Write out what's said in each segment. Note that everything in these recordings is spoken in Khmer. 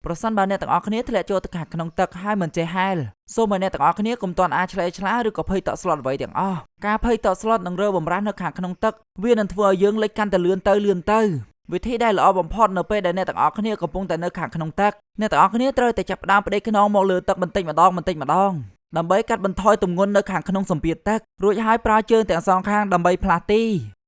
ប្រសិនបើអ្នកទាំងអស់គ្នាធ្លាក់ចូលទៅខាងក្នុងទឹកហើយមិនចេះហែលសូមឲ្យអ្នកទាំងអស់គ្នាកុំទាន់អាចឆ្លេឆ្លាឬក៏ភ័យតក់ស្លុតអ្វីទាំងអស់ការភ័យតក់ស្លុតនឹងរើបំរាស់នៅខាងក្នុងទឹកវានឹងធ្វើឲ្យយើងលិចកាន់តែលឿនទៅវិធីដែលល្អបំផុតនៅពេលដែលអ្នកទាំងអស់គ្នាកំពុងតែនៅខាងក្នុងទឹកអ្នកទាំងអស់គ្នាត្រូវតែចាប់ផ្ដើមផ្ដេកខ្នងមកលើទឹកបន្តិចម្ដងដើម្បីកាត់បន្ថយទម្ងន់នៅខាងក្នុងសម្ពាធទឹករួចហើយប្រើជើងទាំងសងខាងដើម្បីផ្លាស់ទី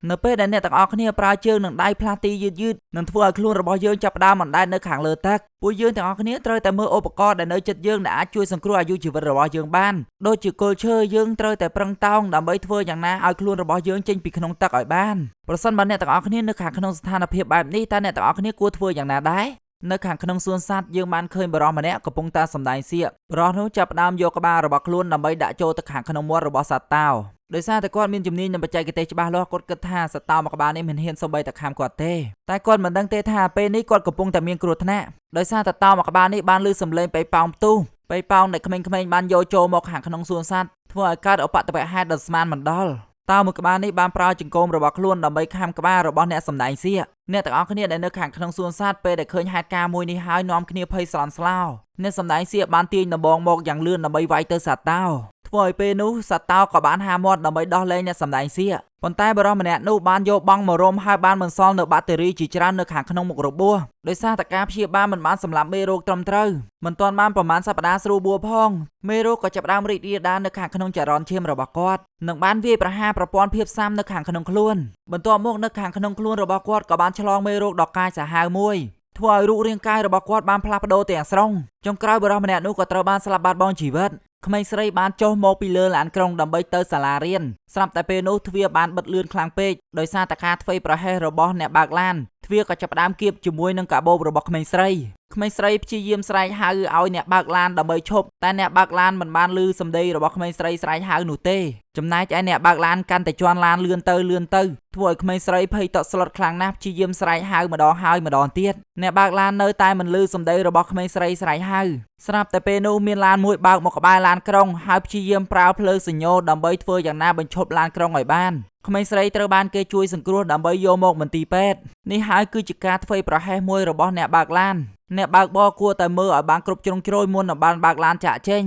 នៅពេលដែលអ្នកទាំងអស់គ្នាប្រើជើងនិងដៃផ្លាស់ទីយឺតនឹងធ្វើឲ្យខ្លួនរបស់យើងចាប់ផ្ដើមអណ្ដែតនៅខាងលើទឹកពួកយើងទាំងអស់គ្នាត្រូវតែមើលឧបករណ៍ដែលនៅជិតយើងដែលអាចជួយសង្គ្រោះអាយុជីវិតរបស់យើងបានដូចជាគល់ឈើយើងត្រូវតែប្រឹងតោងដើម្បីធ្វើយ៉ាងណាឲ្យខ្លួនរបស់យើងចេញពីក្នុងទឹកឲ្យបានប្រសិនបើអ្នកទាំងអស់គ្នានៅខាងក្នុងស្ថានភាពបែបនេះតើអ្នកទាំងអស់គ្នាគួរធ្វើយ៉ាងណាដែរនៅខាងក្នុងសួនសត្វយើងបានឃើញបរិសម្នាក់កំពុងតែសម្ដែងសៀកបរិសនោះចាប់ផ្ដើមយកក្បាលរបស់ខ្លួនដើម្បីដាក់ចូលទៅខាងក្នុងមាត់របស់សត្វតោដោយសារតែគាត់មានជំនាញនិងបច្ចេកទេសច្បាស់លាស់គាត់គិតថាសត្វតោមួយក្បាលនេះមិនហ៊ានសូម្បីតែខាំគាត់ទេតែគាត់មិនដឹងទេថាពេលនេះគាត់កំពុងតែមានគ្រោះថ្នាក់ដោយសារតែតោមួយក្បាលនេះបានឮសំឡេងប៉េប៉ោងផ្ទុះប៉េប៉ោងដែលក្មេងៗបានយកចូលមកខាងក្នុងសួនសត្វធ្វើឲ្យកើតឧបទ្ទវហេតុដ៏ស្មានមិនដល់តោមួយក្បាលនេះបានប្រើចង្កូមរបស់ខ្លួនដើម្បីខាំក្បាលរបស់អ្នកសម្ដែងសៀកអ្នកទាំងអស់គ្នាដែលនៅខាងក្នុងសួនសត្វពេលដែលឃើញហេតុការណ៍មួយនេះហើយនាំគ្នាភ័យស្លន់ស្លោអ្នកសម្ដែងសៀកបានទាញដំបងមកយ៉ាងលឿនដើម្បីវាយទៅសត្វតោធ្វើឲ្យពេលនោះសត្វតោក៏បានហាមាត់ដើម្បីដោះលែងអ្នកសម្ដែងសៀកប៉ុន្តែបរិសម្នាក់នោះបានយកបង់មករំហើយបានបន្សល់នៅបាក់តេរីជាច្រើននៅខាងក្នុងមុខរបួសដោយសារតែការព្យាបាលមិនបានសម្លាប់មេរោគត្រឹមត្រូវមិនទាន់បានប្រមាណសប្តាហ៍ស្រួលបួផងមេរោគក៏ចាប់ផ្ដើមរីករាលដាលនៅខាងក្នុងចរន្តឈាមរបស់គាត់និងបានវាយប្រហារប្រព័ន្ធភាពស៊ាំនៅខាងក្នុងខ្លួនបន្ទាប់មកនៅខាងក្នុងខ្លួនរបស់គាត់ក៏បានឆ្លងមេរោគដ៏កាចសាហាវមួយធ្វើឲ្យរូបរាងកាយរបស់គាត់បានផ្លាស់ប្ដូរទាំងស្រុងចុងក្រោយបរិសម្នាក់នោះក៏ត្រូវបានស្លាប់បាត់បង់ជីវិតក្មេងស្រីបានចុះមកពីលើឡានក្រុងដើម្បីទៅសាលារៀនស្រាប់តែពេលនោះទ្វារបានបិទលឿនខ្លាំងពេកដោយសារតែការធ្វេសប្រហែសរបស់អ្នកបើកឡានទ្វារក៏ចាប់ផ្ដើមគៀបជាមួយនឹងកាបូបរបស់ក្មេងស្រីព្យាយាមស្រែកហៅឲ្យអ្នកបើកឡានដើម្បីឈប់តែអ្នកបើកឡានមិនបានឮសម្ដីរបស់ក្មេងស្រីស្រែកហៅនោះទេចំណែកឯអ្នកបើកឡានកាន់តែជន់ឡានលឿនទៅធ្វើឲ្យក្មេងស្រីភ័យតក់ស្លុតខ្លាំងណាស់ព្យាយាមស្រែកហៅម្ដងហើយម្ដងទៀតអ្នកបើកឡាននៅតែមិនឮសម្ដីរបស់ក្មេងស្រីស្រែកហៅស្រាប់តែពេលនោះមានឡានមួយបើកមកក្បែរឡានក្រុងហើយព្យាយាមប្រើភ្លើងសញ្ញោដើម្បីធ្វើយ៉ាងណាបញ្ឈប់ឡានក្រុងឲ្យបានក្មេងស្រីត្រូវបានគេជួយសង្គ្រោះដើម្បីយកមកមន្ទីរពេទ្យនេះហើយគឺជាការធ្វេសប្រហែសមួយរបស់អ្នកបើកឡានអ្នកបើកបរគួរតែមើលឲ្យបានគ្រប់ជ្រុងជ្រោយមុននឹងបានបើកឡានចាក់ចេញ